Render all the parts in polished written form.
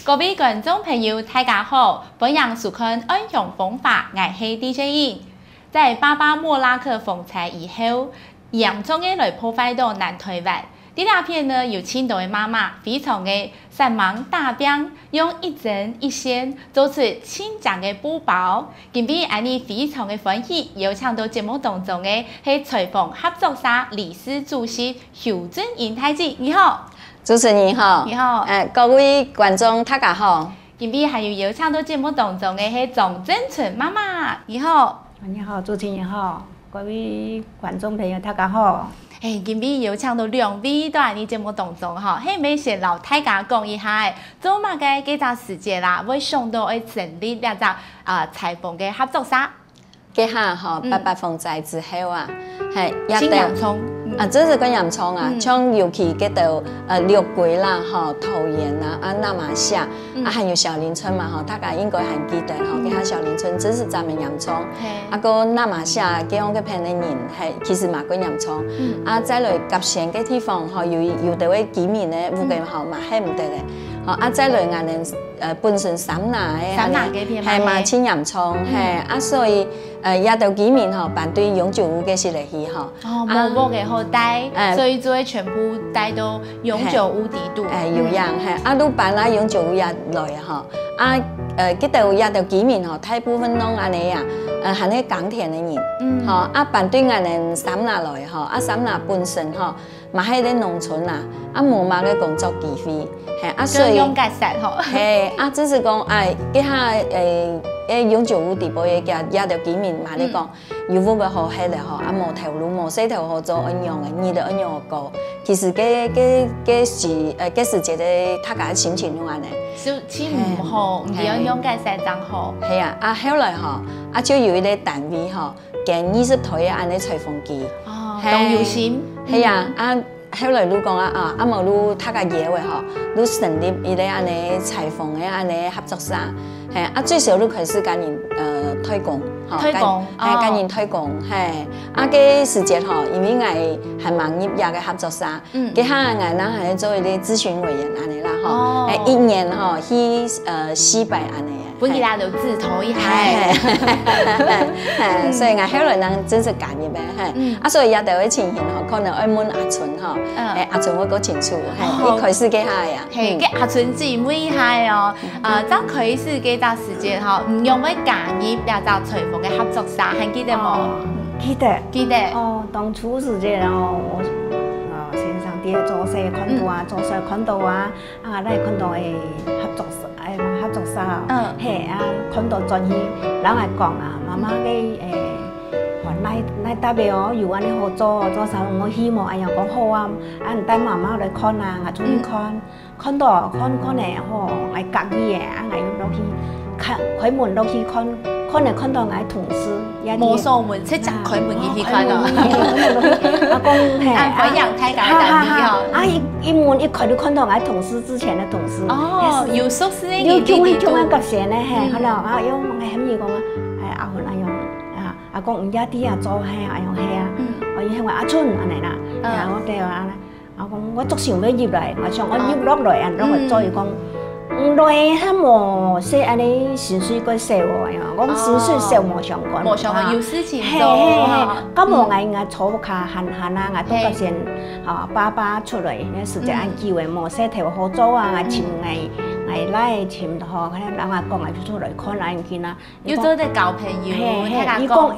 各位觀眾朋友，大家好！本人收看《安陽風法》，我係 DJ 英。在巴巴莫拉克風災以後，嚴重嘅來破壞到南台灣。呢兩片呢，有青島嘅媽媽非常嘅善忙大兵，用一針一線做出清淨嘅布包。今日安尼非常嘅歡喜，邀請到節目當中嘅係採訪合作社理事主席邱俊英太姐，你好。主持人好，你好，各位觀眾大家好。今日還有邀請到節目當中嘅係莊正春媽媽，你好。你好，主持人好，各位觀眾朋友大家好。今日邀請到兩位都喺呢節目當中哈，係咪先老大家講一下，做乜嘅幾隻時節啦，會想到去成立一隻採訪嘅合作社。幾下吼，八八風災之後啊，係青洋蔥。這是個洋蔥啊，像尤其嗰度六龜啦，吼桃園啦，那瑪夏，還有小林村嘛，吼大家應該還記得吼，嗰下小林村這是咱們洋蔥，個那瑪夏幾樣嘅片嘅人係其實嘛個洋蔥，再來甲線嘅地方吼，有啲位居民咧，附近吼嘛係唔得嘅，再來我哋本身三拿嘅，係嘛青洋蔥，係所以也到居民吼反對永久屋嘅是嚟去吼，冇屋嘅好帶，所以就會全部帶到永久屋地度。有樣係，都辦啦永久屋也來吼，嗰度也到居民吼，大部分攏安尼啊，係啲耕田嘅人，吼，反對我哋三拿來吼，三拿本身吼，嘛喺啲農村啊，冇乜嘅工作機會，係所以用解釋吼，係只是講嗰下永久屋地步嘅也到居民嘛，你講有屋嘅好喺度吼，冇頭路冇洗頭好做安樣嘅，你哋安樣個，其實嗰時節嘅大家心情安尼，心情唔好，唔要用解釋真好。係啊，後來吼，就有一個單位吼，建20台安尼採訪機，當有心。係啊，後來你講冇你大家嘢嘅吼，你成立一個安尼採訪嘅安尼合作社。係最少都開始跟人推廣，跟人推廣，嘅時節吼，因為我係網頁也嘅合作社，嘅下我係做一啲諮詢委員安尼啦，吼，一年吼去400安尼。本來就自投一下，所以我後來人真是感恩嘅，所以也就會情形吼，可能愛問阿春吼，阿春我個清楚，一開始嘅下呀，係嘅阿春姊妹係哦，當開始嘅陣時間吼，唔用咩假意表達採訪嘅合作社，還記得冇？記得。哦，當初時間哦，我先生啲做社看到啊，做社看到啊，嚟看到嘅合作社。合作社，看到轉去，人嚟講媽媽嘅來特別哦，有安尼好做啥，我希望樣講好啊，帶媽媽來看我出去看到咧吼，我隔意嘅，我落去開門落去看到我同事，冇鎖門，即係開門入去看咯。阿公係安陽太家嘅一門一開就看到我同事之前嘅同事。哦，有熟悉嘅有中間夾線咧，後來用我係咁樣講阿紅阿用阿公唔一啲做阿用我以後阿春安尼啦，我哋話阿公我足想要入嚟，我想我入落來啊，咁我再講。來他冇說安尼薪水個少喎，講薪水少冇相關。冇相關，有事情做。咁我初卡閒啊，我都夾先爸爸出嚟，時間按機會冇說頭好做啊，我請我來請嗬，佢人話講就出來看下見啦。要做啲交朋友，伊講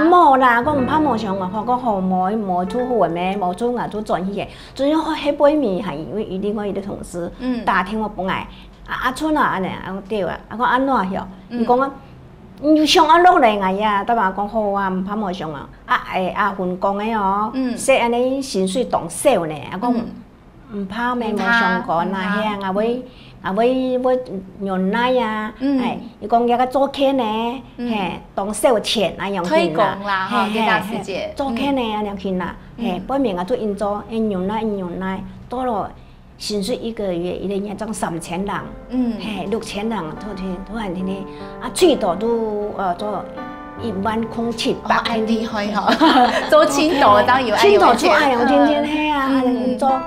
冇啦，講唔怕冇相關，講好冇出好咩，冇出我都轉去嘅，轉去喺背面係因為另外一個同事打電話幫我。阿春啊，安尼，我對啊，我講安怎樣？伊講啊，你上安落嚟個呀？對吧？講好啊，唔怕冇上啊。阿芬講嘅哦，說安尼薪水當少呢，我講唔怕咩冇上過那些，我會原來啊，伊講一個做客呢，當少錢那樣推廣啦，哈，幾大時節，做客呢那樣見啦，背面我做應做，原來多咯。薪水一個月一年賺3000人，6000人突然天最多都做10700。太厲害嗬！做青島當然青島做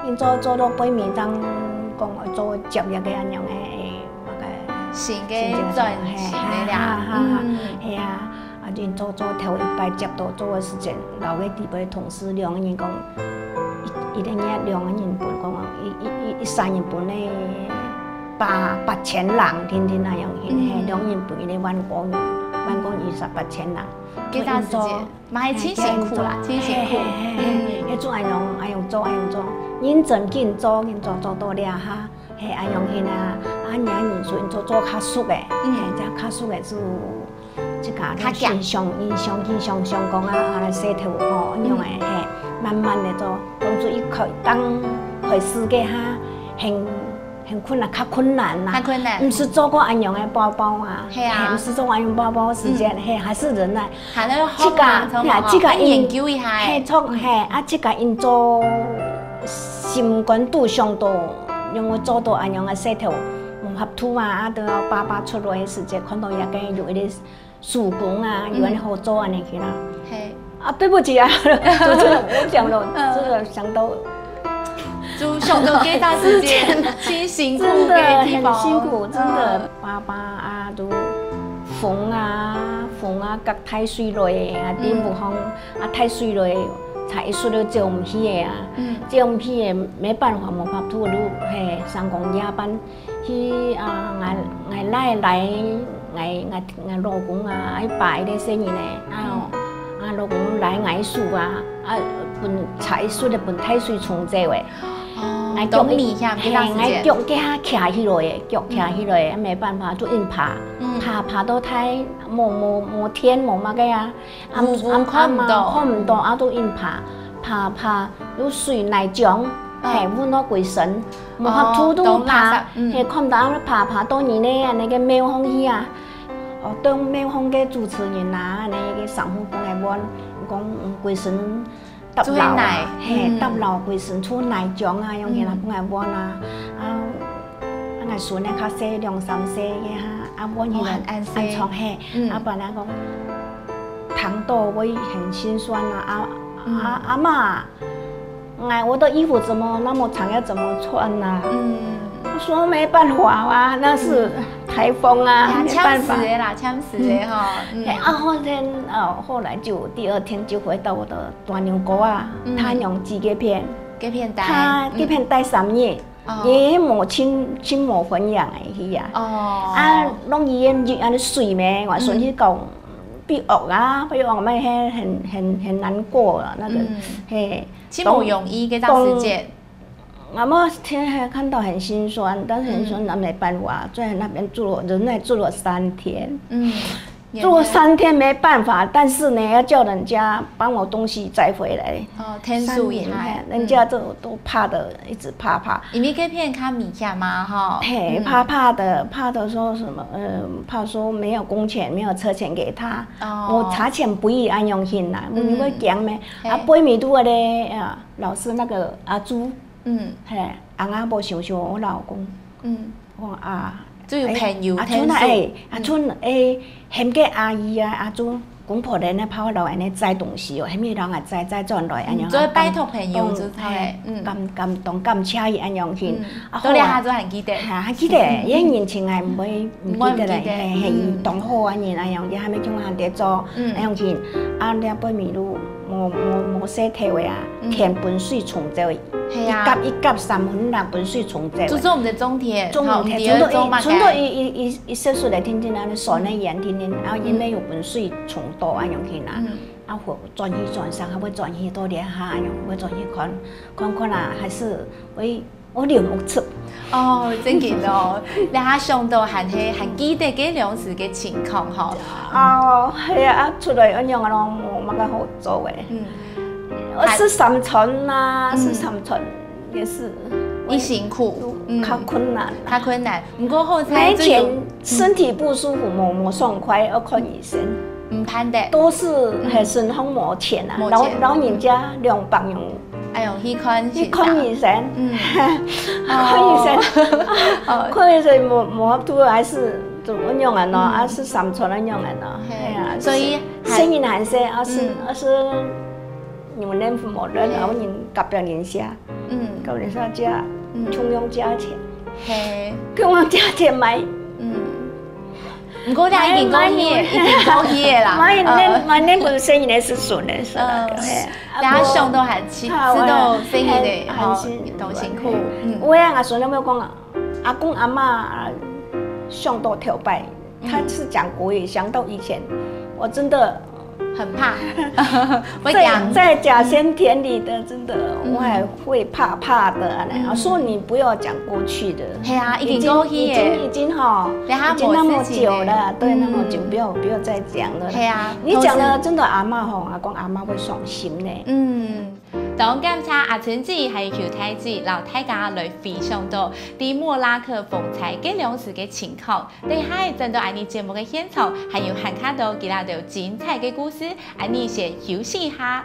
天做到背面當講做接一個咁樣嘅，新嘅轉型嚟啦，係啊，啊，因做頭一擺接到做嘅時間，留嘅地位同事兩個人講，一個月兩個人半講，一3人半咧8,000人，天天那樣去，係兩人半一萬公28,000人。幾大時間？咪係真辛苦啦，真辛苦。迄種按用做，認真緊做到了哈，係按用去啊，人數做較熟嘅，即較熟嘅就即個印象講來洗頭吼，按用誒慢慢的做，當做一開當開始嘅哈，很困難，較困難啦，唔是做過按用的包包啊，唔是做按用包包時間，還是忍耐，這個研究一下，這個因做心肝度上多，用我做到按用的洗頭，無合土啊，都要爸爸出來的時間，看到一個有一啲手工啊，有人好做安尼去啦，啊，對不起啊，我講了，這個想到。就想到幾大時間，真辛苦嘅地方，很辛苦，真的。爸爸啊，都風啊，隔太水落啊，啲木風啊太水落，才說到照唔起嘅啊，照唔起嘅，沒辦法冇法度，都係上工夜班，去啊，我來，我老公啊，喺擺啲生意咧，啊老公來藝術啊，本才說的本太水重濟喂。我腳米下幾大時間？我腳給他徛起來嘅，沒辦法就硬爬到太冇天冇乜嘅啊，看唔到啊都硬爬，有水泥漿，係換到鬼神，冇合土都爬，係看唔到爬到你咧，那個廟方去啊，當廟方嘅主持人啊，那個上戶講嚟講鬼神。揼樓啊，揼樓佢成出奶漿啊，用起來幫佢換啊，我孫咧較細2、3歲嘅哈，換起來安床嘿，爸那講糖豆會很心酸啊，阿媽，我的衣服怎麼那麼長要怎麼穿啊？我說沒辦法啊，那是颱風啊，沒辦法。嗆死的哈。後來就第2天就回到我的大娘家啊，他用紙夾片帶，他夾片帶3頁，也冇清冇分樣嘅去啊。弄伊熱安尼水咩，我順去講被惡咪很難過啦，那個嘿。真冇容易嘅段時間。我天看到很心酸，但是很酸，那沒辦法，在那邊住了3天。住了3天沒辦法，但是呢，要叫人家幫我東西載回來。天數也害，人家都怕的，一直怕。因為嗰片看米價嘛，哈。嘿，怕的說什麼？怕說沒有工錢，沒有車錢給他。我茶錢不易按用心啦，你會講咩？背面都個咧，老師那個阿朱。係，阿冇想我老公，我都有朋友，阿春嫌嘅阿姨啊，阿朱公婆咧呢跑落嚟呢載東西哦，係咩人啊載轉來安樣，做拜託朋友就係，咁車伊安樣去，到你下咗還記得，還記得，因年前係唔會唔記得咧，係當好安樣，你係咪叫我行得做，安樣去，你背面都冇洗頭嘅啊，田本水沖走。一夾3分6本水沖走。就做我們的種田，種到一小時來天天啊，你曬那鹽天天，然後因為有本水沖到安樣去啦，啊會轉去轉上，還會轉去多啲下，會轉去看啦，還是我聊冇出。真嘅咯，你下上到還記得幾兩時嘅情況嗬？係啊，出來安樣啊咯，冇乜個好做嘅。是3寸啊，是3寸也是，一辛苦，較困難，較困難。不過後才沒錢，身體不舒服，冇爽快要看醫生，唔盼得，都是係身上冇錢啊，老人家200用，哎呦，去看醫生，看醫生冇合土，還是怎麼樣啊？呢，是3寸咁樣啊？係啊，所以聲音還是是。你們那父母人，然後人夾兩年下，夾兩下加，窮用加錢，窮用加錢買，不过俩已经够野啦。满年不生意的是顺的，是啦。俩上都还吃到生意的，好都辛苦。我呀，阿孙有没有讲啊？阿公阿妈上到跳拜，他是讲国语，想到以前，我真的。很怕，在甲仙田里的，真的我还会怕的。说你不要讲过去的，已经够已经那么久了，对，那么久，不要再讲了。你讲了真的阿嬷阿公阿嬷会伤心呢。当感谢阿春子还有邱太子老大家来分享到在莫拉克风采嘅两时嘅情况，等下真到安尼节目嘅现场，还有看看到其他的精彩嘅故事，安尼先休息一下。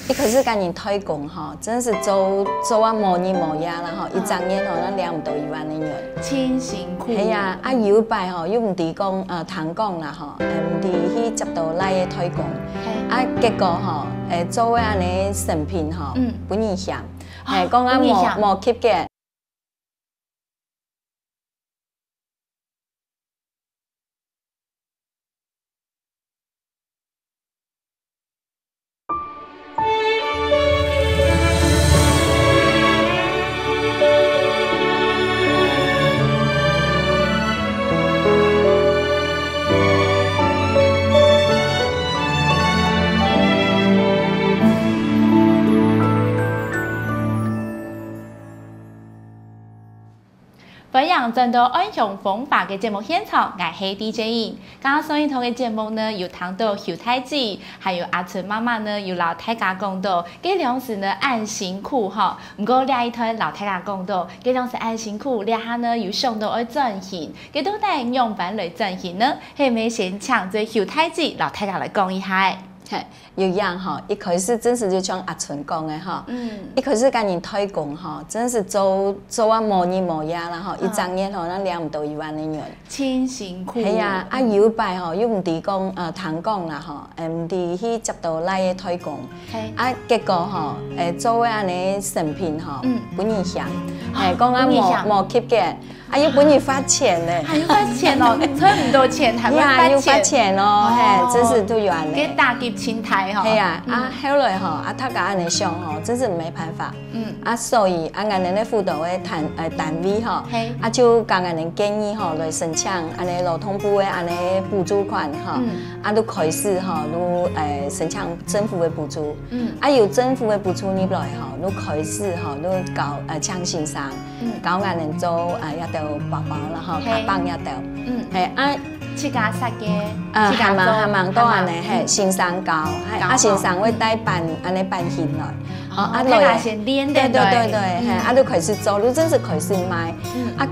一开始跟人推广哈，真是做啊无日无夜啦哈，一整年吼咱领唔到1万的人，真辛苦。系啊，有一摆吼，又唔伫讲通讲啦吼，唔伫去接到来嘅推广，结果吼，做安尼成品吼，不影响，讲啊无吸嘅。分享真多安用方法嘅节目现场，我係 DJ 英。刚刚所以同嘅节目呢，有談到邱太子，還有阿春媽媽呢，有老大家講到，這兩時呢按辛苦哈。不過另一台老大家講到，這兩時按辛苦，另下呢有上到去進行，這到底用法來進行呢？係咪先請做邱太子老大家來講一下？有樣哈，一開始真是就像阿春講的哈，一開始跟人推廣哈，真是做啊無日無夜啦哈，一整年吼咱領唔到1萬的人，真辛苦。係啊，有一擺吼又唔伫講通講啦吼，唔伫去接到來嘅推廣，結果吼做安尼成品吼不影響，講啊無吸嘅。又本你發錢咧，還要發錢哦，賺唔到錢還要發錢哦，真是都有安尼。給打擊心態吼。係啊，後來吼，他個安尼想吼，真是沒辦法。所以安尼咧輔導嘅單位吼，就甲安尼建議吼來申請安尼勞動部嘅安尼補助款吼，都開始吼都申請政府嘅補助。有政府嘅補助入來吼，都開始吼都搞搶先生，搞安尼做一條包包啦吼，卡棒一條。去家殺嘅，下網都安尼係先生教，先生會帶辦安尼辦起來。大家先練的，對，都開始做，都真是開始賣。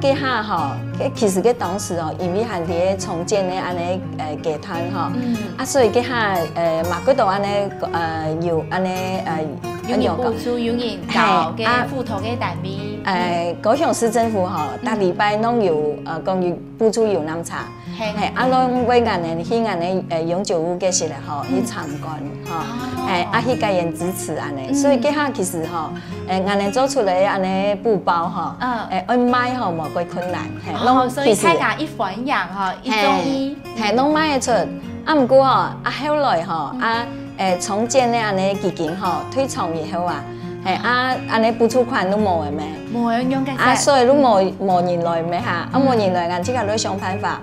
幾下吼，其實佢當時哦，因為係啲重建嘅安尼集團吼，所以幾下嘛嗰度安尼有安尼有人補助，有人教嘅輔導嘅單位。高雄市政府吼，大禮拜攏有公寓補助有飲茶。攏為安尼去安尼永久屋嘅時咧吼去參觀吼，去家人支持安尼，所以幾下其實吼安尼做出來安尼布包吼，要賣吼無幾困難，所以大家一環養吼，一中醫，攏賣得出。毋過吼後來吼重建咧安尼基金吼推崇以後安尼補助款都無嘅咩？無人用嘅。所以都無人來咩嚇？無人來，俺即個都想辦法。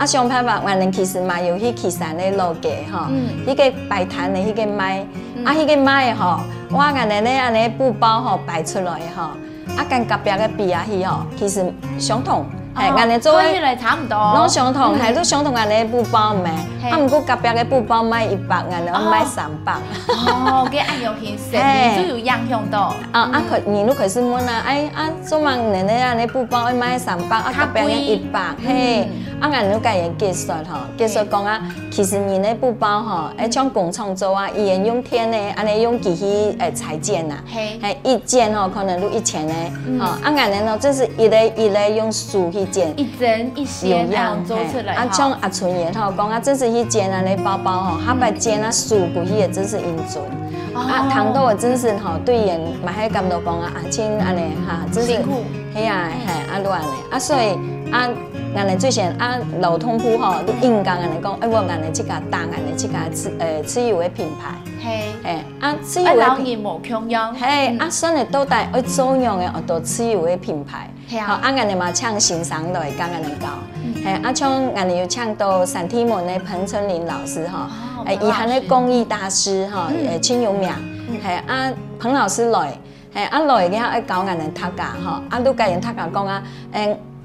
想辦法，俺哋其實嘛有去岐山咧路嘅吼，迄個擺攤咧，迄個賣，迄個賣吼，我俺哋咧安尼布包吼擺出來吼，跟隔壁嘅比啊去吼，其實相同。俺哋做嘅差唔多，攏相同，都相同。俺哋布包咩？毋過隔壁嘅布包賣100，俺哋賣300。嘅按用形式，你都有影響到。你都開始問啦，做乜人哋安尼布包要賣300，隔壁嘅100，嘿。俺哋都計人技術吼，技術講其實人哋布包吼，像工廠做伊人用天咧，安尼用機器裁剪啊，一件吼可能都1000咧，俺哋呢真是一類用樹去剪，一針一線咁樣做出來。像阿春爺吼講真是去剪安尼包包吼，他把剪樹骨去也真是英準。糖豆真是吼對人嘛喺咁多講真安尼真是，係都安尼，所以俺哋最先老通铺吼，你应讲俺哋讲，我俺哋即家打俺哋即家自由的品牌，自由的老人无穷样，算係到底要做樣嘅好多自由的品牌，好，俺哋嘛唱欣賞來跟俺哋講，像俺哋要唱到三天門嘅彭春林老師哈，以前嘅公益大師哈，真有名，彭老師來，來嘅要教俺哋讀架哈，都教人讀架講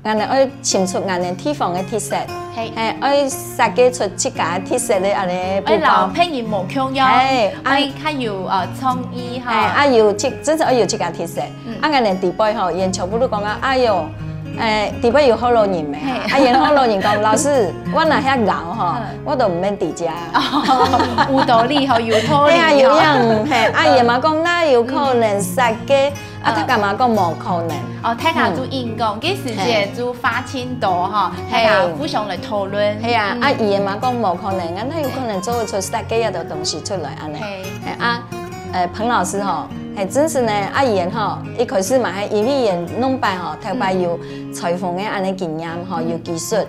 俺哋要潛出俺哋地方嘅特色，要設計出自家特色嘅俺哋布包。老配人無窮樣，較有創意哈。真係要自家特色。俺哋地輩吼，人全部都講哎呦，地輩有好多人嘅，人好多人講老師，我若遐牛吼，我都唔免伫遮。有道理吼，有道理。有樣，人嘛講哪有可能設計？他幹嘛講冇可能？大家做應講，幾時節做發青島哈，大家互相來討論。係啊，伊嘛講冇可能，他有可能做出設計一個東西出來安尼。彭老師吼，真是呢，伊吼，一開始嘛係因為弄擺吼，頭擺有裁縫嘅安尼經驗吼，有技術。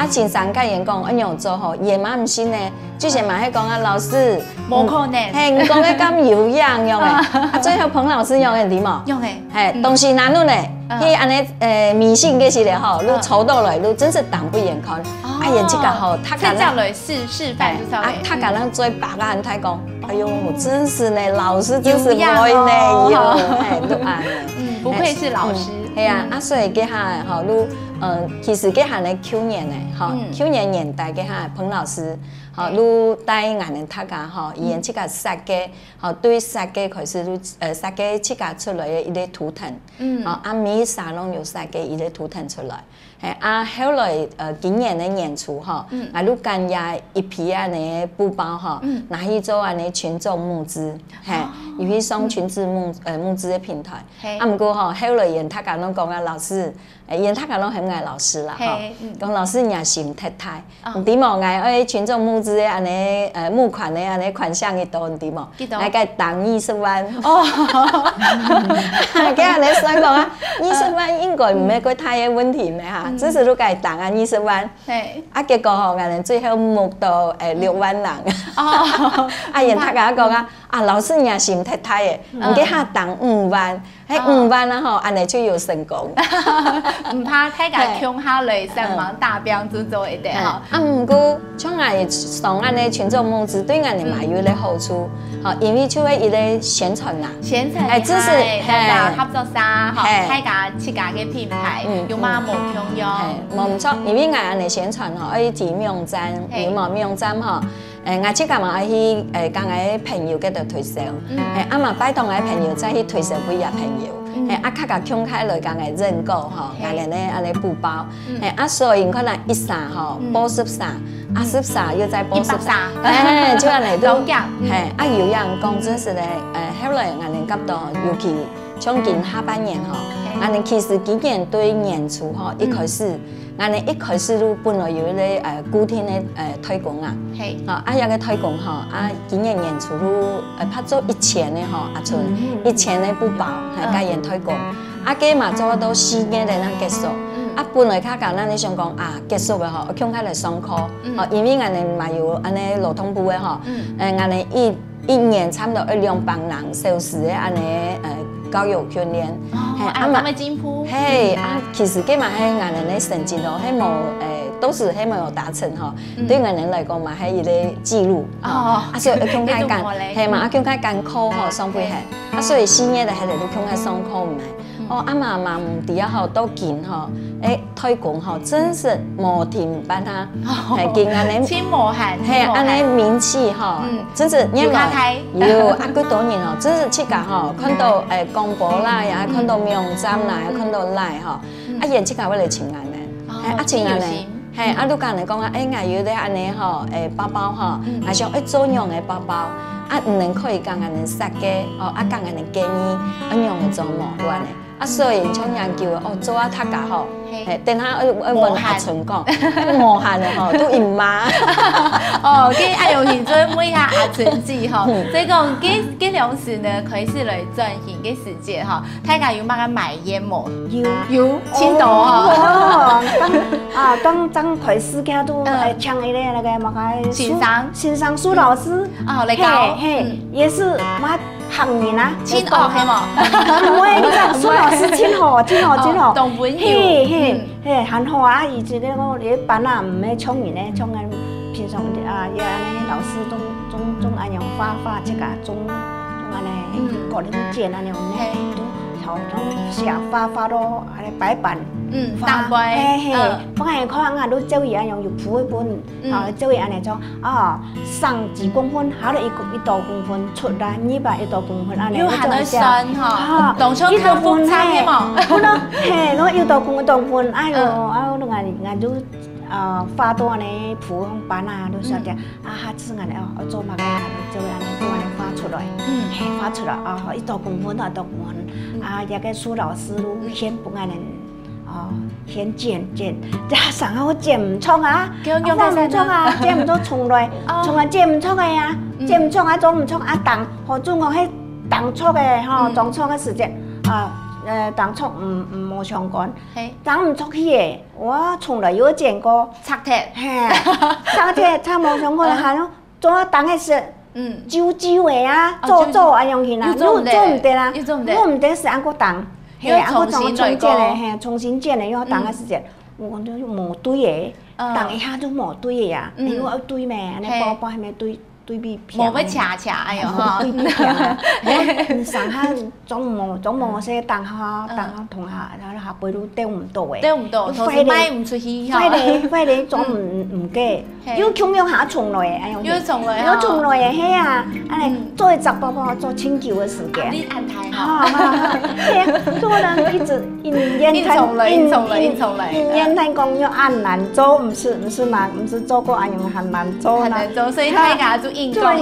經常甲人講一樣做吼，伊嘛唔信呢，之前嘛係講老師冇可能，唔講嘅咁有樣用嘅，最後彭老師用嘅點啊？用嘅，東西難弄呢，佢安尼迷信嘅時咧吼，你抽到來，你真是擋不眼看。人即個吼，他這樣來示範，他可能最白個人睇講，哎呦，真是呢，老師真是愛呢，都愛。不愧是老師。係啊，所以佢下吼，你其實佢下咧去年咧，吼，去年年代佢下彭老師，吼，你帶人哋讀架吼，伊即個設計，吼，對設計開始你設計即個出來嘅一個圖騰，每沙龍有設計一個圖騰出來。後來今年的年初哈，我都干呀一批安尼布包哈，拿去做安尼群眾募資，有去上群眾募資的平台。唔過哈，後來人他講講老師，人他講很愛老師啦，講老師也是唔太太，唔點冇愛群眾募資的安尼募款的安尼款項嘅多唔點冇，來個當20萬。哦，佢安尼想講20萬應該唔係個太嘅問題咩嚇？只是都計檔20萬，結果吼，人最後募到6萬人。人他甲我講老師也是唔太太嘅，唔記下檔5萬，5萬啦吼，安尼就有成功。唔怕大家窮下來上網打標就做一啲吼。唔過像我上安尼群眾募資對我哋嘛有啲好處，因為就係一個宣傳啦。宣傳，只是大家合作社，大家自家嘅品牌，有嘛冇窮用。冇唔錯，因為我安尼宣傳吼，愛去網站，有冇網站吼？我即個嘛愛去跟我朋友嗰度推銷，嘛拜託我朋友再去推銷俾人朋友，較甲強開來跟我認購吼，我哋咧安尼布包，所以可能一衫吼80衫，10衫又再80衫，就安尼都，有人講真是咧，後來我哋感到尤其從今下半年吼。我哋其實今年對年初吼一開始，我哋一開始都本來有咧固定嘅推廣啊，有個推廣吼，今年年初都拍咗1000嘅吼，出1000嘅布包係加人推廣，佢嘛做到4月嚟咱結束，本來較簡單你想講結束嘅吼，我強開嚟上課，因為我哋嘛有安尼勞動部嘅吼，我哋一年差唔多200人小時嘅安尼教育訓練，咁嘅進步，其實佢嘛係我哋嘅成績咯，係冇都是係冇有達成吼，對我哋嚟講嘛係一個記錄，所以強開間係嘛，強開間課吼上背係，所以4月就喺度都強開上課唔係，嘛唔啲啊吼都見吼，推廣吼真是無停班啊，係見安尼，千無限，安尼名氣吼，真是因為有幾多年吼，真是去個吼看到廣播啦，也看到網站啦，也看到 Line 吼，人去個為了請人咧，請人咧。你講嚟講我有啲安尼吼，包包吼，想做樣嘅包包，唔能可以講人設計，講人建議，樣嘅做模，對呢？所以像研究哦，做啊读甲吼，等下问阿春讲，无限的吼，都因妈。哦，佮爱用现在问下阿春子吼，所以讲佮两时呢开始来进行嘅时节吼，大家有乜嘅买烟无？有，青岛吼。刚开始佮都请伊咧那个嘛个欣赏苏老师哦来教，也是嘛行人啊，亲哦系冇？喂，你讲苏老师真好，懂文嘿，很好啊！伊这个你班啊，唔咩冲人咧，冲人平常也安尼老师总安样画这个总安尼个人见安样咧，都好种写画到安尼白板。当杯，不然看啊，都教伊安样有谱一本，教伊安尼种上几公分，下来一多公分出来，200多公分安尼。又喊得深哈，动手看复杂嘅嘛。不能，侬又多公分，哎呦，侬俺都发到安尼谱班啊，都晓得下次安尼做嘛个，就安尼都安尼发出来，发出来一多公分，也个苏老师都先不安尼。先剪，加上我剪唔出啊，我唔出啊，剪唔出从来剪唔出个呀，剪唔出啊，做唔出啊，或者我迄当出嘅当出嘅时间当出冇相干，当唔出去嘅，我从来有剪过，拆铁，拆冇相干下咯，做当嘅是。揪嘅啊，做安样去啦，做唔得啦，我唔得是按个当。重新剪的，因为当个时间，我讲都冇堆的，当一下都冇堆的呀，因为要堆咩，安尼包包还没堆比平。冇要恰哎呦哈，堆比平。上下总冇说当下同下，然后下背都掉唔到的。掉唔到，同时卖唔出去哈。快点总唔计，又穷用下重来，哎呦。又重来，又重来的，嘿啊，安尼做一集包包做清久的时间。你安排哈。做人一直应言谈讲要按难做，唔是做过按用很难做啦。很难做，所以大家就硬讲。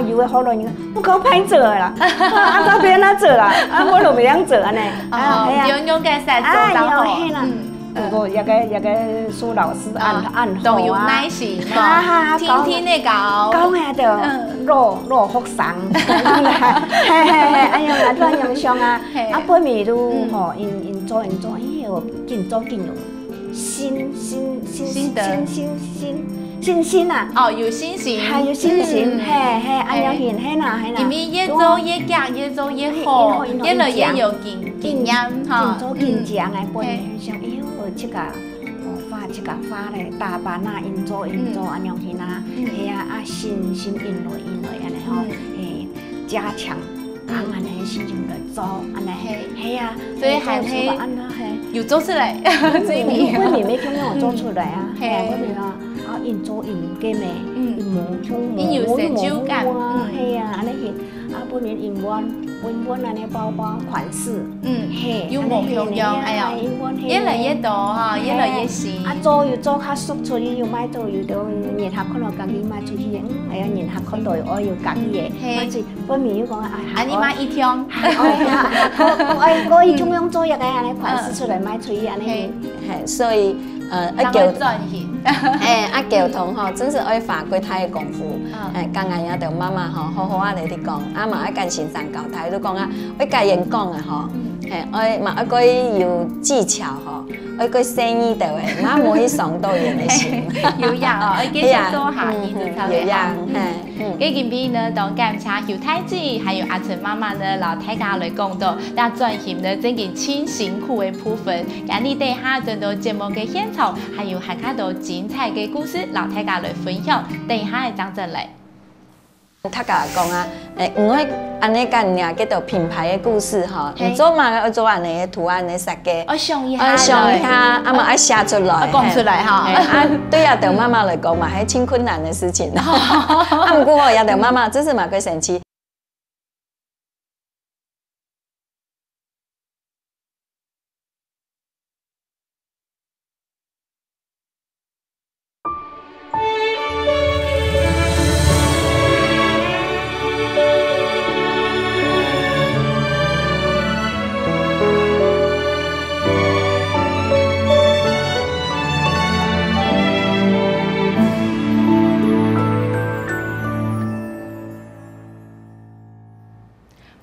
有的好多人不够拍做啦，到别人做啦，我都袂晓做安尼。用嘅实做就好。不过一个苏老师按都有耐心嘛，天的教，讲下就落福生，哎呀，那样样上啊，背面都因做，哎哟，紧做紧用，信心啊！有信心，有信心，安样现，因为越做越强，越做越好，越来越有经验哈。做经强的背面上，哎呦，这个花嘞，大班啊，因做安样现啊，信心因来安尼吼，加强。安尼心情来做，安尼系啊，所以还系有做出来，所以你背面没听我做出来啊，背面因做因嘅咩，因有成就感，系啊，安尼去背面因温安尼包款式，有目标用，哎呀，越来越多哈，越来越新。做又做较熟出去，又买做又到人客看到家己卖出去，哎呀，人客看到我又家己嘅，反正背面又讲安尼买一天，我伊中央做一个安尼款式出来卖出去安尼，所以叫转型。交通吼，真是爱花几太的功夫。刚刚也着妈妈吼，好好来你讲，嘛爱跟先生交代，都讲爱教演讲的吼，爱嘛爱个有技巧吼，爱个生意到的，嘛无去伤到人的心。有样爱继续做下去就超有样，今天呢，同感谢邱太子还有阿春妈妈呢，老大家来讲到，那转型呢，真件轻辛苦的部分，今日底下真到节目嘅现场，还有还看到精彩嘅故事，老大家来分享，底下嘅张真嚟。他甲讲啊，唔会安尼干呀，叫做品牌的故事吼，唔做嘛要做安尼的图案的设计，上一下，嘛爱写出来，讲出来哈。对啊，对妈妈来讲嘛，系挺困难的事情。唔过也对妈妈，真是嘛个神奇。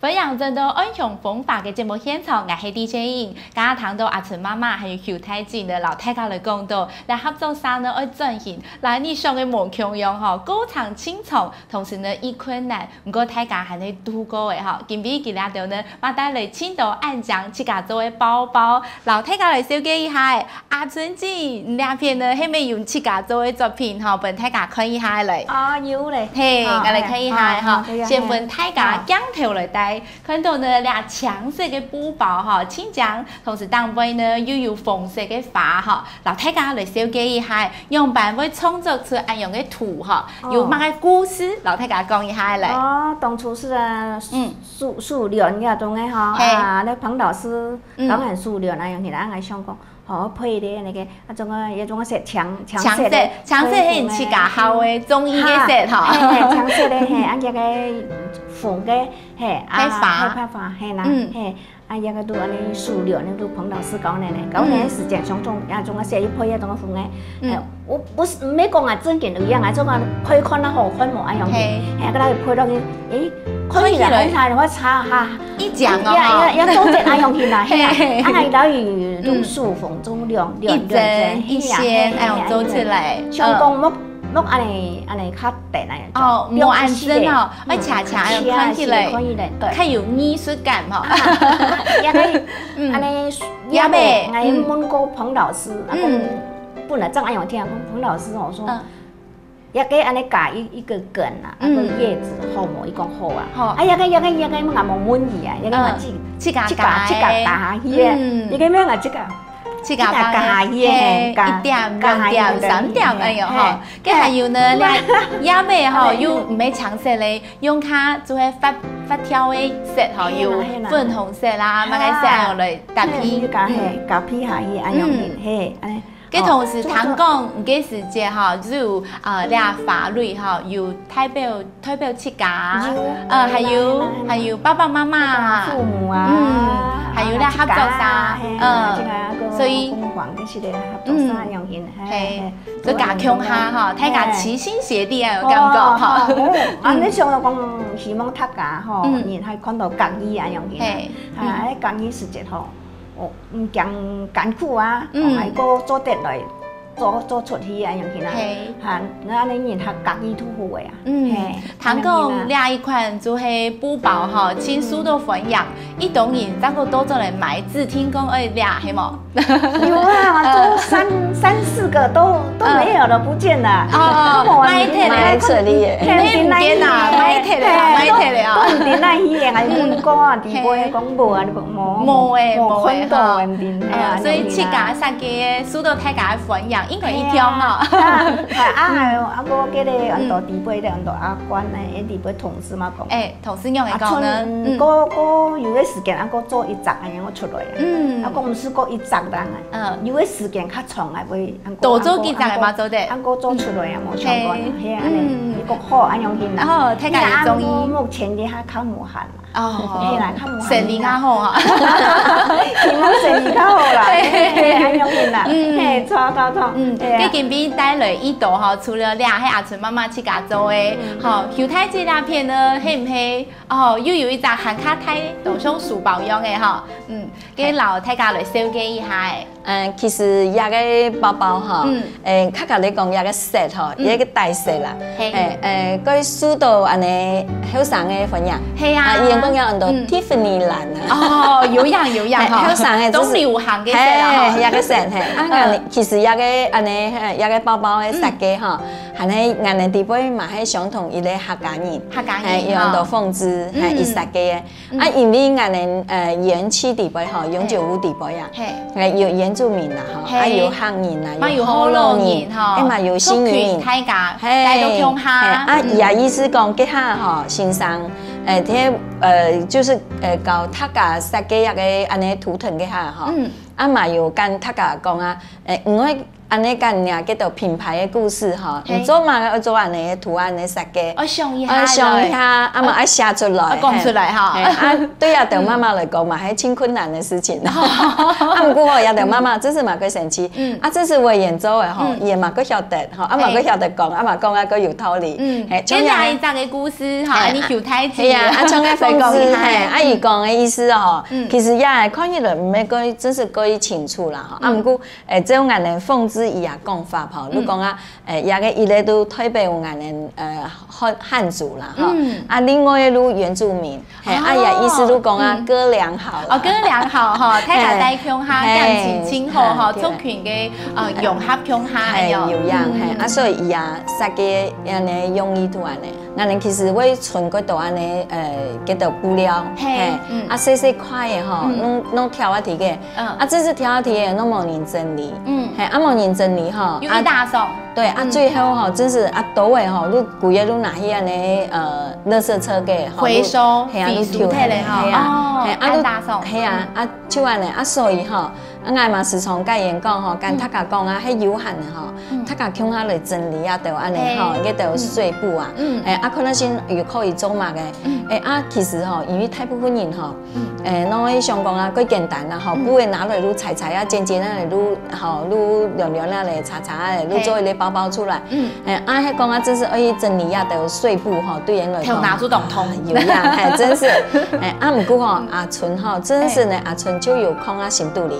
分享真多英雄风法嘅节目现场，我係 DJ 英，今日談到阿春媽媽還有邱太子呢，老大家來講到，嚟合作上呢，愛進行，嚟你上嘅無強樣吼，高長青重，同時呢易困難，唔過大家係你度過嘅吼，今日佢哋度呢，馬帶嚟青島暗江自家做嘅包包，老大家嚟小記一下，阿春子兩片呢，係咪用自家做嘅作品吼，俾大家看一下嚟。啊，有咧。嘿，我哋看一下哈，先分大家鏡頭來帶。看到呢俩搶色嘅布包哈，清江，同時當位呢又有紅色嘅花哈，老大家來小記一下，用辦法創作出安樣嘅圖哈，有乜嘅故事，老大家講一下嚟。哦，當初是啊，樹戀嗰種嘅哈，啊，那彭老師講係樹戀那樣，其他我想講。好配的那個啊種個一種色搶色係自家校嘅中醫嘅色吼，搶色的嘿，啊一個紅嘅嘿，啊花嘿啦嘿，啊一個都安尼樹料，那都彭老師講的呢，講的時間上種啊種個色一配啊種個紅嘅，我不是沒講啊真件一樣啊，種個配看啊好看冇啊樣嘅，嘿個來配落去，誒。可以啦，可以啦，我查下。一講哦，要做啲那樣嘢啦，係啊，啊係例如種樹縫種兩針一線，哎樣做出嚟。像講木安尼較大那樣。哦，木安針哦，哎恰恰樣看起來，較有藝術感吼。也係，安尼也未，我問過彭老師，啊講本來正安樣聽，講彭老師我說。也個安尼加一個根啊，一個葉子好冇，伊講好啊。啊，也個乜嘢冇滿意啊，也個乜自家加嘅，伊個咩啊自家加嘅，一點、兩點、三點咁樣吼。跟還有呢，也未吼，又唔係搶色咧，用它做係發條嘅色吼，有粉紅色啦，乜嘢色樣嚟搭配，搭配下去安樣嘅，安尼。跟同時，談講嘅時節哈，就有倆法律哈，有代表自家，還有爸爸媽媽、父母啊，還有倆合作社，所以合作社樣型，係，就加強下哈，大家齊心協力啊，感覺哈。啊，你上嚟講希望大家吼，然後看到家己啊樣型，喺家己時節吼。唔艱苦啊，係個做得來，做出去啊樣件啊，嚇，那你然後家己都好嘅啊。談講另一款就係布包吼，親屬都分享，一當然整個多咗嚟買，只聽講誒倆係冇。有啊，做三四個都沒有了，不見了。哦，買出嚟嘅，你唔見啊？買出嚟啊！都唔見啦，依樣係換過啊，地位講無啊，冇看到唔見。所以自家設計嘅書到大家分享，應該一條哦。啊個嗰啲很多地位的很多阿官咧，地位同事嘛講。同事用嚟講呢，個有嘅時間啊個做一集咁樣出來啊，個唔是個一集。有嘅時間較長係會多做幾集嘛做得，安個做出來啊冇相干，係安尼一個好安樣型啦。哦，睇下中醫。目前啲較冇限啦。哦，係啦，較冇限。生理較好啊，希望生理較好啦，安樣型啦。錯。佢今邊帶來一道吼，除了倆係阿春媽媽自家做嘅，吼邱太子那片呢，係唔係？哦，又有一隻漢卡太當像書包樣嘅吼，跟老大家來小記一下。其實一個包包哈，較較你講一個 set 吼，一個大 set 啦，佢書到安尼後生嘅分享，係啊，員工有很多 Tiffany 藍啊，哦，有樣哈，後生嘅都流行嘅 set 啦，一個 set 係，其實一個安尼一個包包嘅設計哈，係你顏色地位嘛係相同一個客家人，有很多風姿係一設計嘅，啊因為顏色元氣地位哈，永久無地位啊，係有原住民啦，哈，還有漢人啊，有河洛人，誒嘛有新人，大家都鄉下，啊也意思講結下哈先生，就是搞客家設計一個安尼圖騰嘅下哈，啊嘛有跟客家講啊，因為安尼干呀，叫做品牌的故事吼，唔做嘛要做安尼的图案的设计，上一下，上一下，啊嘛爱写出来，讲出来哈。啊，对呀，对妈妈来讲嘛，还挺困难的事情。啊，不过吼，也对妈妈，这是嘛个神奇。啊，这是我演奏的吼，也嘛个晓得吼，啊嘛个晓得讲，啊嘛讲啊个有道理。这样一个故事哈，你有太子。系啊，啊像个讽刺，嘿，啊伊讲的意思吼，其实也看起来唔係講，真是講伊清楚啦吼。啊，不過這種安尼諷刺伊也講法吼，你講啊，也個伊咧都推背有安尼漢族啦吼。啊，另外一路原住民，嘿，啊也意思都講啊，哥倆好。哦，哥倆好吼，大家帶鄉下感情親和吼，族群嘅融合鄉下係有樣嘿，啊所以伊也設計安尼用意圖安尼。那你其實會存嗰度安尼叫做布料，嘿，啊細細塊嘅吼，弄挑一條嘅，啊這是挑一條嘅，弄模擬整理，嘿，啊模擬整理吼，有一大手，對，啊最後吼，真是啊倒位吼，你規日都拿去安尼垃圾車嘅回收，係啊，你挑嚟吼，哦，按大手，係啊，啊就安尼，啊所以吼。啊，我嘛時常甲因講吼，跟大家講啊，迄有限的吼，大家向下來整理啊，就安尼吼，個就碎布啊，啊可能先又可以做嘛嘅，啊其實吼，因為大部分人吼，攏迄想講啊，幾簡單啊，吼，布嘅拿來擼裁裁啊，剪剪啊來擼，吼擼亮亮啊來擦擦啊來擼做一個包包出來，啊迄講啊，真是可以整理啊，就碎布吼，對人來講，拿出洞通，有樣，係真是，啊唔過吼，阿春吼，真是呢，阿春就有空啊，成都裡。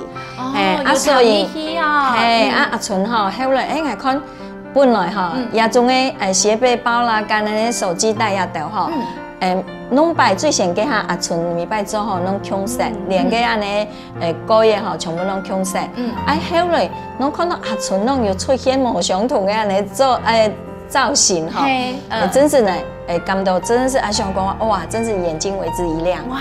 啊，所以，阿春吼，後來我看本來吼，也種個斜背包啦，跟那個手機袋也都吼，攏擺最先給下阿春咪擺做吼，攏強色，連個安尼個嘢吼，全部攏強色。啊，後來攏看到阿春攏有出現模相同嘅安尼做造型哈，真是呢，感到真是阿想講哇，真是眼睛為之一亮。哇！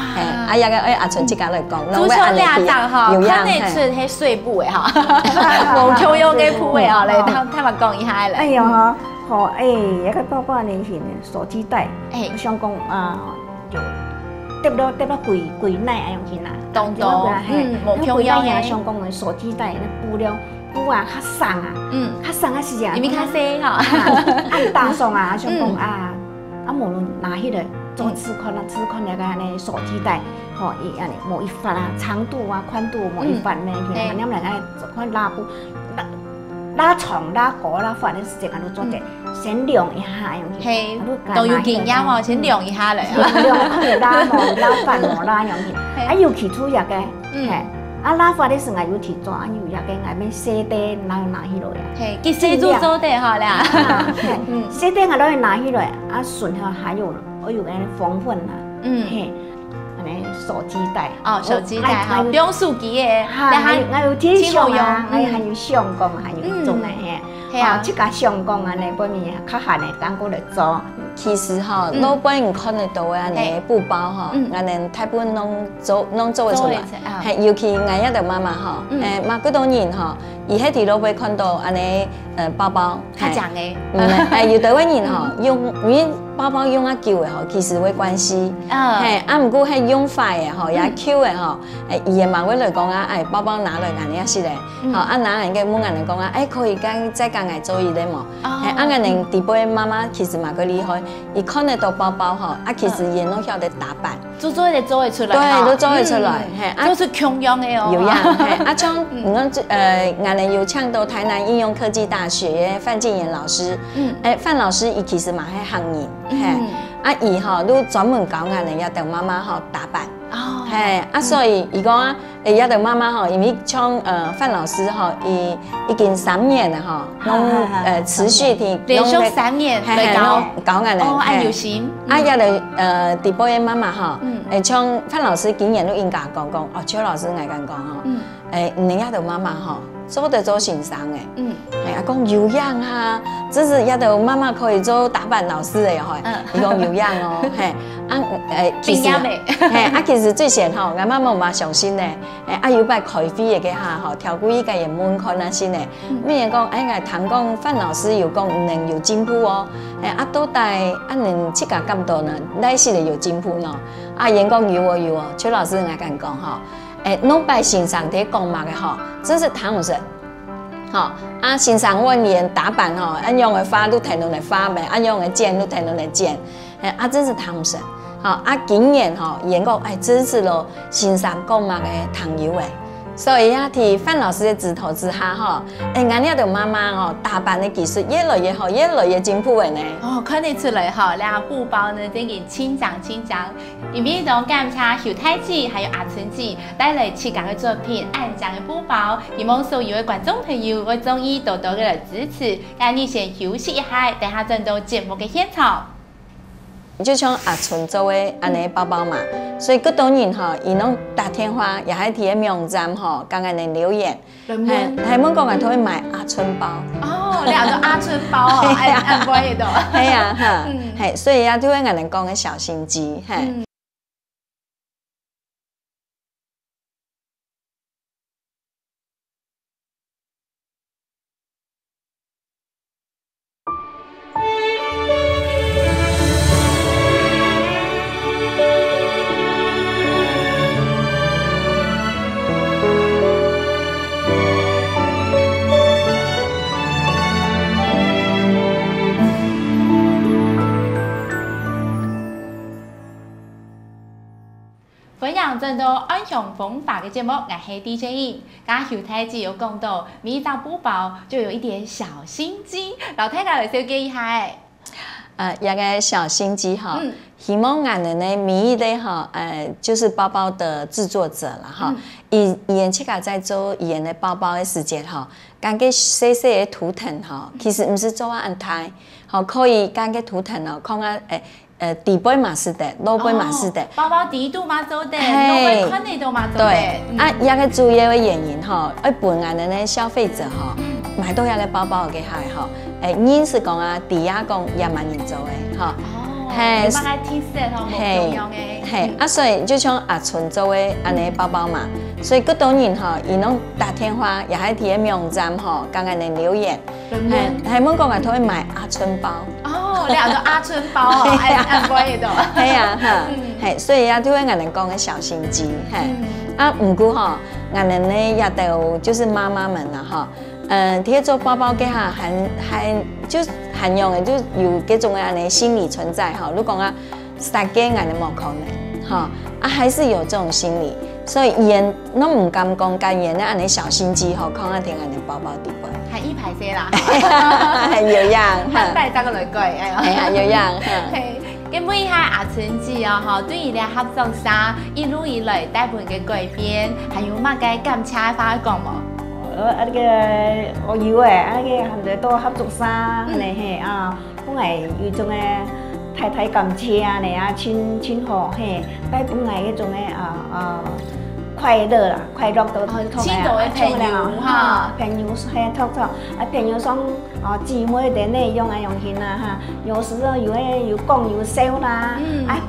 啊，也個阿春即家來講，足球倆張哈，看得出迄碎布誒哈，無球用嘅布誒哦，嚟聽我講一下咧。哎呀哈，好一個包包呢是手機袋，我想講啊，就得到櫃內啊用去拿，當當，無球用嘅。想講嘅手機袋那布料。布啊，較鬆啊，較鬆啊是這樣，因為較細哈，按大鬆啊，想講啊，啊無論拿迄個做尺寬那個呢手機袋，吼，伊安尼某一發啊，長度啊、寬度某一發呢，其實咱們來看拉布，拉長、拉高、拉寬的時間都做得先量一下用去，都有經驗喎，先量一下嚟，量可以拉毛、拉寬、毛拉用去，啊有起出入嘅，係。啊，拉法的時候有提做，啊有也個外面洗底拿起來啊。係，佢洗做做的哈啦。洗底我攞去拿起來，啊順後還有我有個縫粉啊。嘿，安尼手機袋。哦，手機袋哈，不用手機嘅。還有貼相啊，還有相公，還有種嘅。係啊，即個相公啊，你本面較閒嘅，當過來做。其實哈，老闆唔看得到嘅安尼布包哈，安尼大部分攏做得出來。係，尤其我一條媽媽哈，嘛嗰種人哈，伊喺條路邊看到安尼包包，較正嘅。有台灣人哈，用包包用啊舊嘅吼，其實會關係。係，啊唔過係用快嘅吼，也 Q 嘅吼，伊嘅嘛會來講啊，包包拿來安尼啊是咧，好啊拿人嘅冇人嚟講啊，可以再講嚟做伊咧冇。係啊人哋地輩媽媽其實嘛佢厲害，伊看得到包包吼，啊其實伊攏曉得打扮，做得出來。對，都做得出來，係啊，都是強樣嘅哦。有樣係啊，像人哋有搶到台南應用科技大學范建言老師，范老師伊其實嘛係行業。啊，伊吼都專門教人哋一條媽媽吼打扮，係啊，所以伊講啊，一條媽媽吼，因為像范老師吼，伊已經3年啦吼，攏持續地連續3年嚟教人哋，哦，按有心，啊，一條地波嘅媽媽吼，像范老師經驗都應該講，哦，邱老師愛講吼，你一條媽媽吼。做得做欣賞嘅，係啊，講有樣啊，這是一條媽媽可以做打扮老師嘅嗬，伊講有樣哦，係，其實，係其實最先吼，我媽媽嘛上心咧，有擺開會嘅下吼，調過依個人門看啊先咧，咩講，我談講范老師又講能有進步哦，到底能即個感到呢，乃是有進步呢，人講有哦，邱老師我敢講吼。攏擺欣賞啲講嘛嘅吼，這是唐老師。吼，啊，欣赏阮演打扮吼，按用的花都摕落来花呗，按用的剑都摕落来剑，啊，真是汤神，吼，啊，今年吼演过，哎，真是咯，欣赏购买的糖油诶。所以啊，伫范老师的指导之下，吼，哎，俺俩的妈妈哦，打扮的技术越来越好，越来越进步的呢。哦，看得出来哈，两个布包呢，真给亲长，因为同感谢邱太子还有阿春子带来七家的作品，安详的布包，希望所有的观众朋友会中意多多的来支持。那你先休息一下，等下转到节目的现场。就像阿春做的安尼包包嘛，所以各种人吼，伊拢打电话也喺伫个网站吼，刚刚人留言，他们讲佢买阿春包。哦，两个阿春包哦，按不会的。系啊，哈，系，所以啊，就会俺人讲个小心机，嘿。分享真多安详风法的节目，我是 DJ 印。刚邱太子有讲到，每一张布包就有一点小心机，老太太来小建一下。一个小心机哈，希望俺们呢，每一类哈，就是包包的制作者了哈，以前去在做以前的包包的时间哈，干个细细的图腾哈，其实不是做安胎，好可以干个图腾哦，看啊底杯嘛是的，落杯嘛是的，包包底度嘛做的，落杯宽的都嘛做的。对，一个主要的原因哈，要本俺们的消费者哈，买到一个包包给他哈，因是讲啊，底下讲1万人做的哈。嘿，买个 T 恤吼，无重要的。嘿，所以就像阿春做的安尼包包嘛，所以各种人哈，伊拢打电话也喺啲个网站吼，刚刚人留言，他们讲啊，都会买阿春包。哦，两个阿春包哦，按不会的。系啊，哈，嘿，所以啊，都会俺人讲个小心机，嘿，啊，唔过吼，俺人呢也都就是妈妈们啦，哈。贴做包包给他含用的，就有各种安的心理存在哈。如果啊，撒给俺的冇可能哈，还是有这种心理，所以言拢唔敢讲，敢言的安的小心机哈，看下听俺的包包底部。还一排些啦，有样，带这个来改，哎呀，有样。咁每下阿春子哦，吼，对于咧合作社一路以来大部分嘅改变，还有乜嘅感谢法讲冇？那个我有诶，那个很多都合作社呢嘿啊，本来有种诶太感谢啊呢啊，亲好嘿，带本来迄种诶快乐啦，快乐都亲到嘅朋友哈，朋友嘿talk，朋友讲姊妹的内容啊用心啊哈，有时候有讲有笑啦，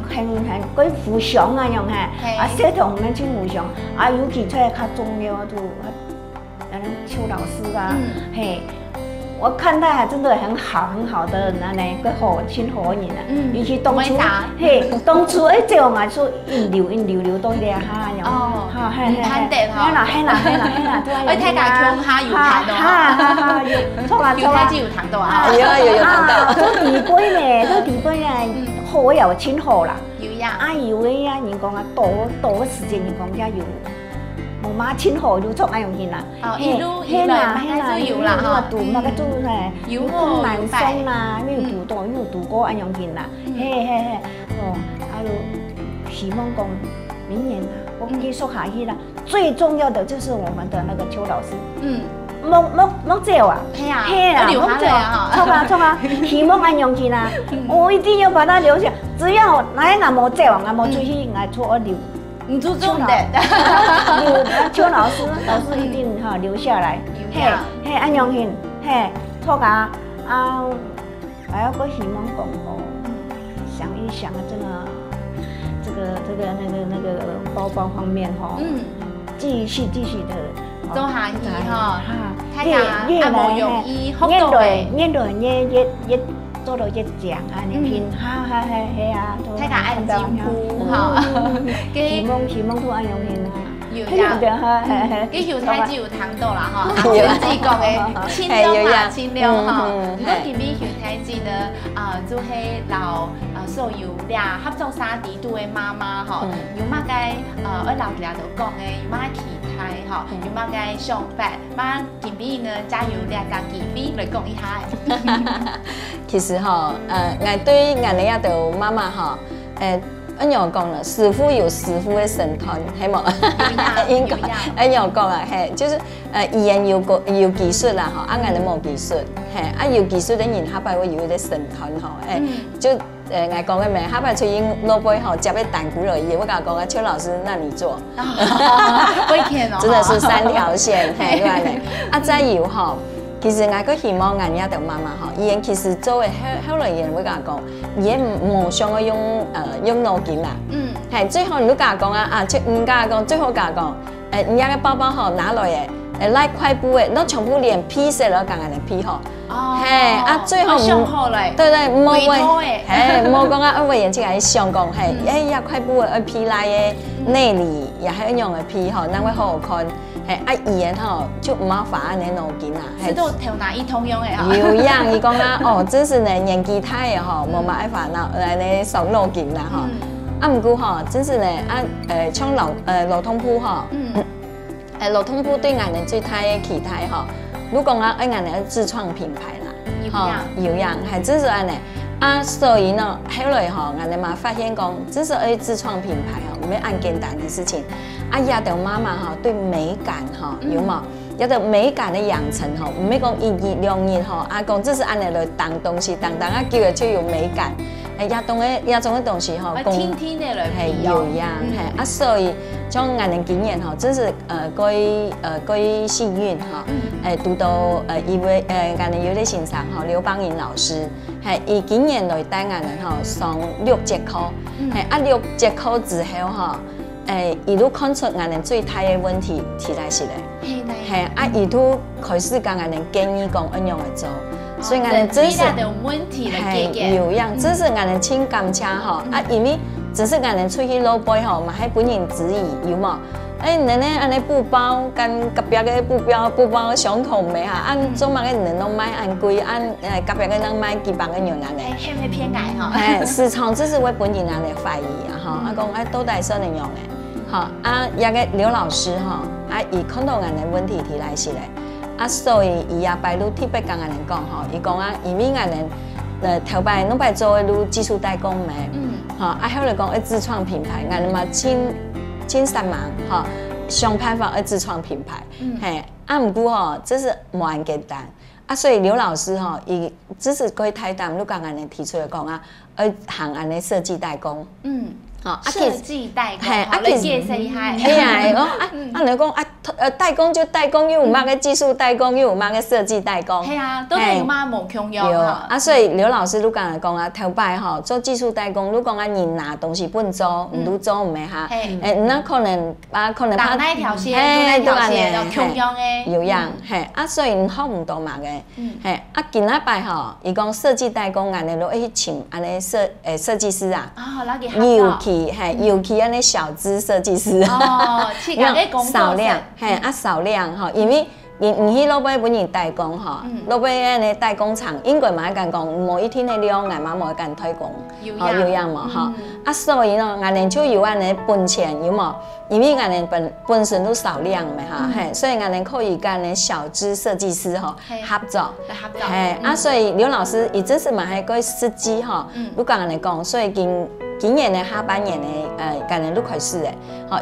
很鬼互相啊用哈，小同们去互相，尤其出来较重要就。邱老师啊，嘿，我看他还真的很好的那个亲和人啊，尤其当初，嘿，当初这样啊，说引流都咧哈样，哈，嘿，嘿啦，我睇下琼哈有谈到，哈，有，错啦，有谈到啊，有谈到，都地杯啊，好又亲和啦，有呀，有的呀，人讲啊，多时间人讲也有。冇嘛亲好就做安用件啦，一路以來都有啦哈，讀乜嘅都係，有啲男生啦，又讀過安用件啦，嘿，希望講明年啊，我們繼續下去啦。最重要的就是我們的那個邱老師，冇走啊，嘿啦，冇走啊，錯啊，希望安用件啦，我一定要把它留下，只要哪冇走啊，冇出去，我出我留。你注重的，邱老師一定哈留下來，嘿，安用心，嘿，錯噶還有個希望講想一想啊，這個那個包包方面哈，繼續的做下去哈，越來越做到越強啊，你拼，係啊，睇下按照顧哈，希望都按用心啊。有呀，你油太子有糖豆啦哈，自己讲的清凉嘛，清凉哈。如果今边油太子呢，就係老所有俩合作沙地都的媽媽吼，有乜嘅我老俩就講嘅，有乜期待吼，有乜嘅想法，乜今邊呢加油俩家己邊來講一下。其實吼，我對我哋也就媽媽吼，一樣講啦，師傅有師傅嘅神通，係冇？應該一樣講啊，係，就是語言有技術啦，吼，我哋冇技術，係，有技術嘅人下擺會有啲神通吼，就我講嘅咩，下擺出現攞杯吼，夾啲蛋骨落去，我講啊，邱老師，那你做，真的是三條線，係對咧，再有吼。其實我個希望人家就媽媽吼，伊其實做嘅後來人會講，伊唔想去用腦筋啦。係最後你講啊，唔講講最後講，人家個包包吼拿來嘅，拉塊布嘅，攞全部連披曬咗，講人哋披吼。係最後對，冇講，冇講啊，為人家係想講係，一塊布嘅披來嘅內裡也係一樣嘅披吼，那會好好看。語言吼就唔麻煩安尼腦筋啦，係都頭腦一通用嘅吼。有樣伊講啊，真是呢年紀大嘅吼，冇麻煩惱，安尼傷腦筋啦吼。唔過吼，真是呢像羅通鋪吼，羅通鋪對我哋最大嘅期待吼，如果講我哋自創品牌啦，有樣係真是安尼。所以呢，後來吼，我哋嘛發現講，真是自創品牌吼，唔係咁簡單嘅事情。也就媽媽吼對美感吼有冇？也就美感的養成吼，唔係講一日兩日吼，講只是按嚟當東西，當叫佢就有美感。也種嘅東西吼，天天嘅來係有樣係所以將我哋經驗吼，真是幾幸運吼，讀到一位我哋有啲先生吼，劉邦銀老師係以經驗來帶我哋吼上6節課，6節課之後吼。伊都看出我哋最大嘅問題提來是咧，係伊都開始講我哋建議講怎樣嚟做，所以我哋真是係有樣，只是我哋請感謝吼，因為只是我哋出去攞杯吼，嘛係本人指意有冇？你呢安尼布包跟隔壁嘅布包相同未嚇？做乜嘅人攏買按貴，隔壁嘅人買幾百個樣安尼，係咪偏愛吼？市場只是為本人安尼懷疑啊吼，講到底是怎樣嘅？好一個劉老師哈，伊看到我哋問題提來是咧，所以伊也擺路特別跟我哋講吼，伊講因為我哋頭擺攏擺做路技術代工咩，後來講自創品牌，我哋嘛千3萬想辦法自創品牌，唔過吼，這是冇咁簡單，所以劉老師吼，伊只是可以睇淡，如果我哋提出嚟講行安尼設計代工。設計代工，你介紹一下。係你講代工就代工，又有乜嘅技術代工，又有乜嘅設計代工。係啊，都係有乜無共用啊。所以劉老師如果講啊，頭擺吼做技術代工，如果講人拿東西本做，唔都做唔係嚇。那可能打那條線，那條線就共用嘅。有樣係所以學唔到嘛嘅。今仔擺吼，伊講設計代工，安尼攞去請安尼設計師啊。尤其安尼小資設計師，少量少量吼，因為唔去攞俾本人代工吼，攞俾安尼代工廠，應該嘛一間講冇一天嘅量，俺嘛冇一間推廣，有樣嘛吼，所以呢，俺哋就有安尼本錢有冇？因為俺哋本身都少量咪嚇，所以俺哋可以跟安尼小資設計師吼合作，所以劉老師伊真是嘛係個司機吼，如果俺哋講，所以今年的下半年的今年都開始的，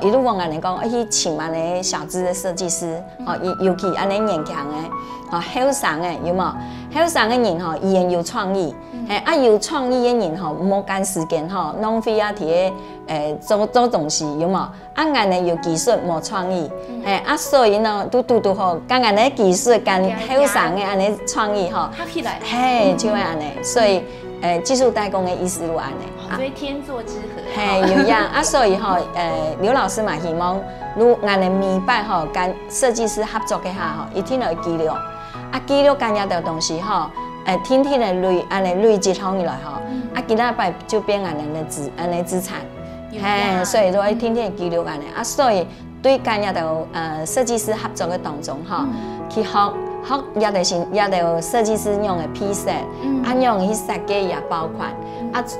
伊都往安尼講，去請安尼小資的設計師，尤其安尼年輕的，後生的有冇？後生的人吼，伊然有創意，有創意的人吼，冇趕時間吼，浪費啊啲做東西有冇？安尼有技術冇創意，所以呢都好，跟安尼技術跟後生的安尼創意吼，合起來，就係安尼，所以。技術代工的意思就安尼，所以天作之合。係有樣所以吼，劉老師嘛希望，如我哋明白吼，跟設計師合作嘅下吼，一定要記錄，記錄緊一條東西吼，天天嘅累積起來吼，幾禮拜就變我哋嘅資產，所以都要天天記錄緊嘅，所以对干也就设计师合作嘅当中吼，去学也就设计师用嘅批色，用去设计也包款。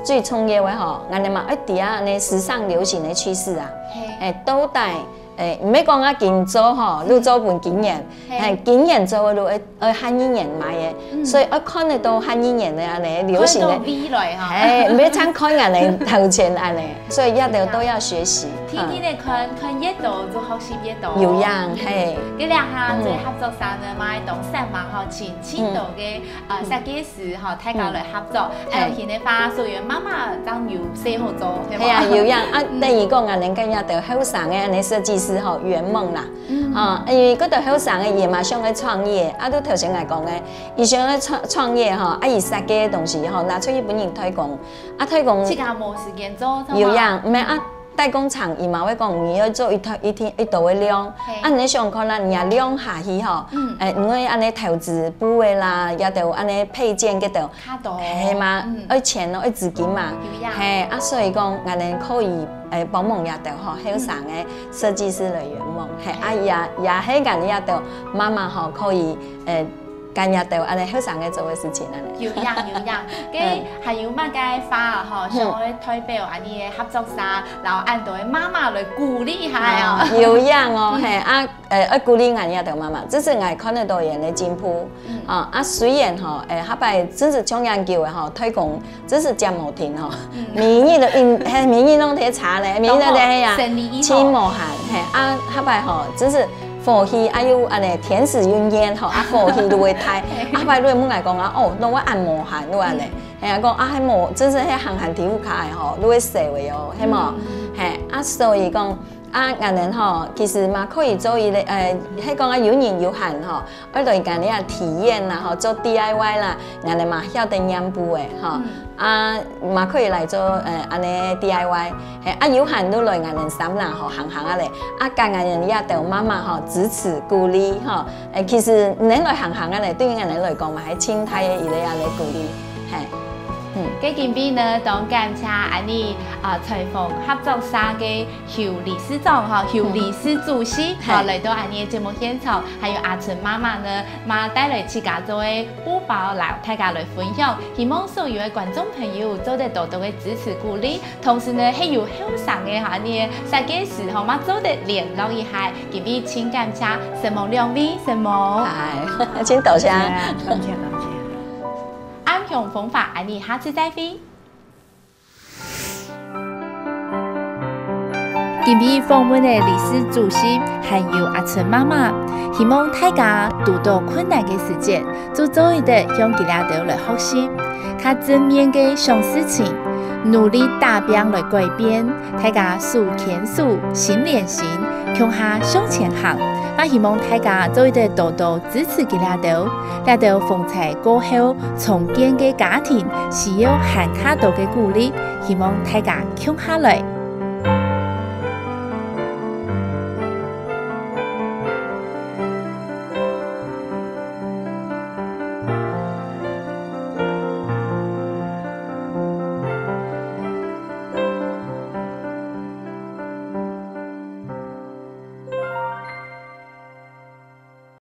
最创业嘅吼，俺哋嘛一啲啊，你时尚流行嘅趋势啊，都带。唔要讲紧做吼，你做份经验，经验做你汉语言买嘅，所以我看得到汉语言嘅安尼流行嘅，唔要参看人哋头前安尼，所以一定都要学习。天天嚟看越多就學習越多。有樣係。嗰兩下即係合作上呢，買同成嘛吼，前度嘅設計師吼，大家來合作，現在話所以媽媽真要寫好做。係啊，有樣第二個我哋今日就後生嘅安尼設計師吼圓夢啦，因為嗰度後生嘅伊嘛想去創業，都頭先我講嘅，伊想去創業吼，伊設計嘅東西吼拿出去本人推廣，推廣。自家冇時間做。有樣唔係代工廠伊嘛會講，你要做一度嘅量，你想可能人量下去吼，因為安尼投資部位啦，也就安尼配件嗰度，係嘛，要錢咯，要資金嘛，係所以講我哋可以幫忙也就吼，後生嘅設計師來圓夢，係也係咁也就媽媽吼可以干也就安尼後生嘅做嘅事情安尼。有樣，跟還有乜嘅花啊？嗬，像我哋代表安尼嘅合作社，然後按到嘅媽媽來鼓勵下哦。有樣哦，係鼓勵人也就媽媽，這是我看得到人嘅進步。雖然嗬，下擺真是搶研究嘅嗬，推廣真是真無停嗬。明年攏睇查咧，明年都係啊，千無限係下擺嗬，真是。火氣有安尼天使雲煙吼，火氣都會太，擺你冇嚟講哦，那我按無限，你安尼，係講迄無，真是迄行體育卡嘅吼，你會寫嘅哦，係冇，所以講人哋吼，其實嘛可以做伊咧，迄講有人有限吼，我對人哋體驗啦，吼做 DIY 啦，人哋嘛曉得驗步嘅吼。嘛可以來做安尼 DIY， 有限都來人哋三人吼行咧，教人也就媽媽吼支持鼓勵吼，其實你來行咧，對於人哋來講嘛係親態嘅，伊咧也來鼓勵，係。今邊呢，當感謝安尼採訪合作社嘅侯理事長吼，侯理事主席來到安尼嘅節目現場，還有阿春媽媽呢，帶來自家做嘅寶寶來大家來分享，希望所有嘅觀眾朋友做得多多嘅支持鼓勵，同時呢，係有後生嘅安尼嘅設計師好嘛，做得聯絡一下，今邊請感謝神夢兩位，神夢，係，請多謝，感謝。安永風法，安尼下次再會。今日訪問嘅理事主席還有阿春媽媽，希望大家遇到困難嘅時節，就做一啲向佢哋度來學習，較正面嘅想事情，努力打拼來改變，大家數天數，心連心，向下向前行。我希望大家做一啲多多支持佢哋度風采過後重建嘅家庭，需要很卡多嘅鼓勵，希望大家向下來。